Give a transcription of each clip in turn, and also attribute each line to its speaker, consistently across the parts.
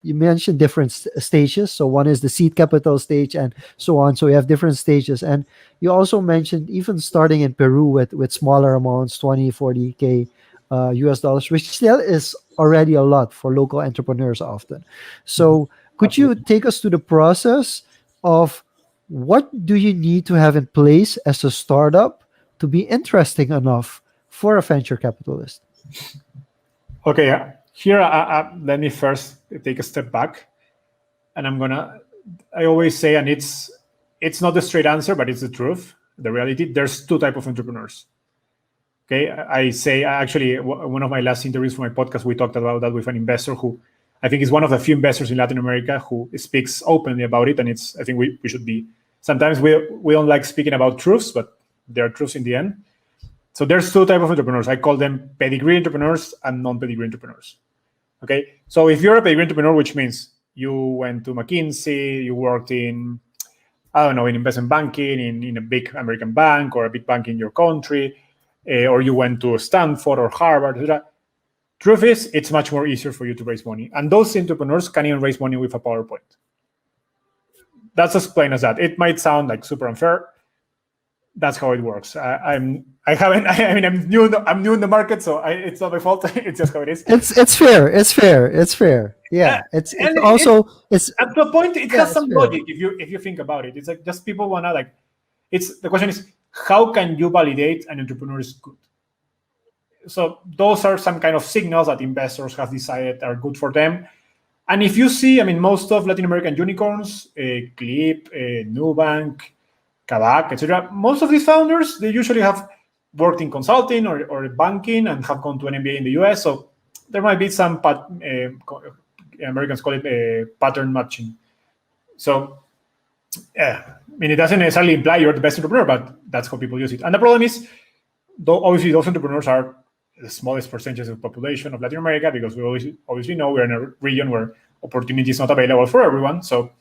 Speaker 1: you mentioned different stages. So one is the seed capital stage and so on. So you have different stages. And you also mentioned even starting in Peru with smaller amounts, 20, 40K US dollars, which still is already a lot for local entrepreneurs often.
Speaker 2: Mhm.
Speaker 1: So could you
Speaker 2: Absolutely.
Speaker 1: take us to the process of what do you need to have in place as a startup to be interesting enough for a venture capitalist?
Speaker 2: Okay, here let me first take a step back, and I always say, and it's not the straight answer, but it's the truth, the reality. There's two type of entrepreneurs. Okay, I say actually one of my last interviews for my podcast, we talked about that with an investor who I think is one of the few investors in Latin America who speaks openly about it, and I think we should be. Sometimes we don't like speaking about truths, but there are truths in the end. So there's two type of entrepreneurs. I call them pedigree entrepreneurs and non-pedigree entrepreneurs. Okay, so if you're a pedigree entrepreneur, which means you went to McKinsey, you worked in, I don't know, in investment banking, in a big American bank or a big bank in your country, or you went to Stanford or Harvard, etc. Truth is, it's much more easier for you to raise money. And those entrepreneurs can even raise money with a PowerPoint. That's as plain as that. It might sound like super unfair. That's how it works. I haven't. I mean, I'm new in the market, so it's not my fault. It's just how it is.
Speaker 1: It's fair. It's fair. It's fair.
Speaker 2: Uh,
Speaker 1: Yeah. It's
Speaker 2: and
Speaker 1: also it's
Speaker 2: at the point it
Speaker 1: yeah,
Speaker 2: has
Speaker 1: it's
Speaker 2: some
Speaker 1: fair.
Speaker 2: logic if you think about it. It's like just people wanna like. It's the question is how can you validate an entrepreneur is good? So those are some kind of signals that investors have decided are good for them. And if you see, I mean, most of Latin American unicorns, Clip, Nubank, Kavak, etc., most of these founders, they usually have worked in consulting or banking and have gone to an MBA in the US. So there might be some, Americans call it pattern matching. So, yeah, I mean, it doesn't necessarily imply you're the best entrepreneur, but that's how people use it. And the problem is, though obviously those entrepreneurs are the smallest percentage of the population of Latin America because we obviously know we're in a region where opportunity is not available for everyone. So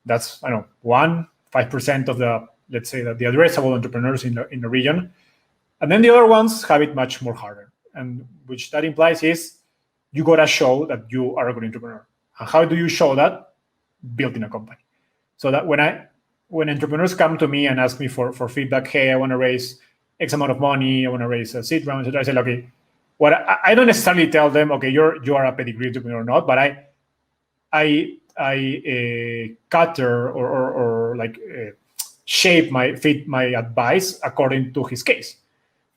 Speaker 2: that's, I don't know, 5% of the, let's say, that the addressable entrepreneurs in the region. And then the other ones have it much more harder. And which that implies is you got to show that you are a good entrepreneur. And how do you show that? Building a company. So that when entrepreneurs come to me and ask me for feedback, hey, I want to raise X amount of money, I want to raise a seed round, I say, okay, what I don't necessarily tell them, okay, you are a pedigree entrepreneur or not, but I cater or like shape my advice according to his case,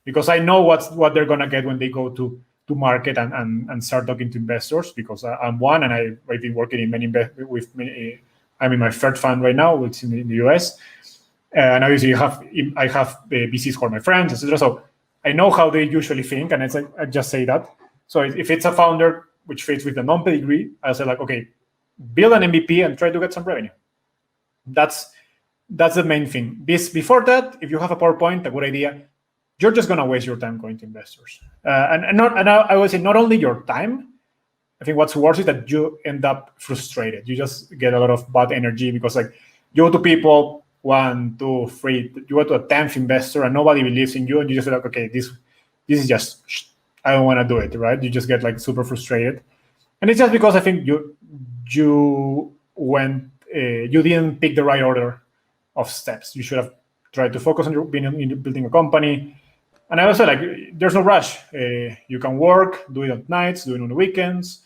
Speaker 2: because I know what they're gonna get when they go to market and start talking to investors. Because I'm one, and I've been working in with many. I'm in my third fund right now, which is in the US, and obviously I have VCs who are my friends, etc. So I know how they usually think, and it's like I just say that. So if it's a founder which fits with the non-pedigree, I say like, okay, build an MVP and try to get some revenue. That's the main thing. Before that, if you have a PowerPoint, a good idea, you're just gonna waste your time going to investors. I would say not only your time. I think what's worse is that you end up frustrated. You just get a lot of bad energy because like you go to people 1, 2, 3, you go to a 10th investor and nobody believes in you, and you just feel like, okay, this is just I don't want to do it, right? You just get like super frustrated, and it's just because I think you went you didn't pick the right order of steps. You should have tried to focus on building a company. And I also like there's no rush. You can work, do it at nights, do it on the weekends,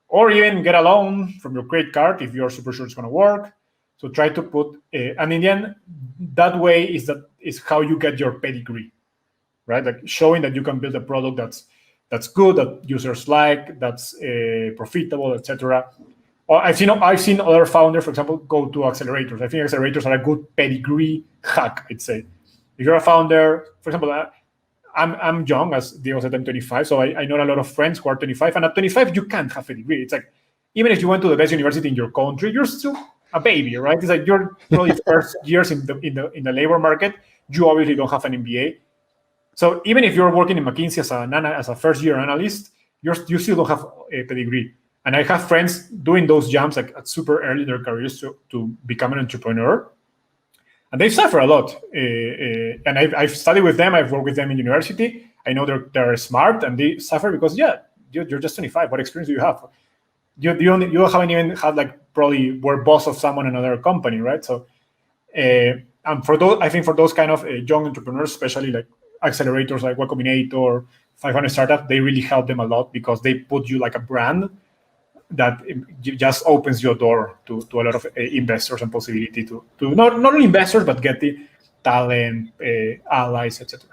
Speaker 2: or even get a loan from your credit card if you're super sure it's going to work. So try to put, and in the end, that way is how you get your pedigree, right? Like showing that you can build a product that's good, that users like, that's profitable, etc. Or I've seen other founders, for example, go to accelerators. I think accelerators are a good pedigree hack. I'd say if you're a founder, for example, I'm young, as Diego said, I'm 25, so I know a lot of friends who are 25, and at 25 you can't have a degree. It's like even if you went to the best university in your country, you're still a baby, right? It's like you're probably first years in the labor market. You obviously don't have an MBA, so even if you're working in McKinsey as a first year analyst, you still don't have a pedigree. And I have friends doing those jumps like at super early in their careers to become an entrepreneur, and they suffer a lot. And I've studied with them. I've worked with them in university. I know they're smart, and they suffer because you're just 25. What experience do you have? you haven't even had like probably were boss of someone in another company, right? So and for those, I think for those kind of young entrepreneurs, especially like accelerators like Y Combinator, 500 Startup, they really help them a lot because they put you like a brand that just opens your door to a lot of investors and possibility to not only investors but get the talent, allies, etc.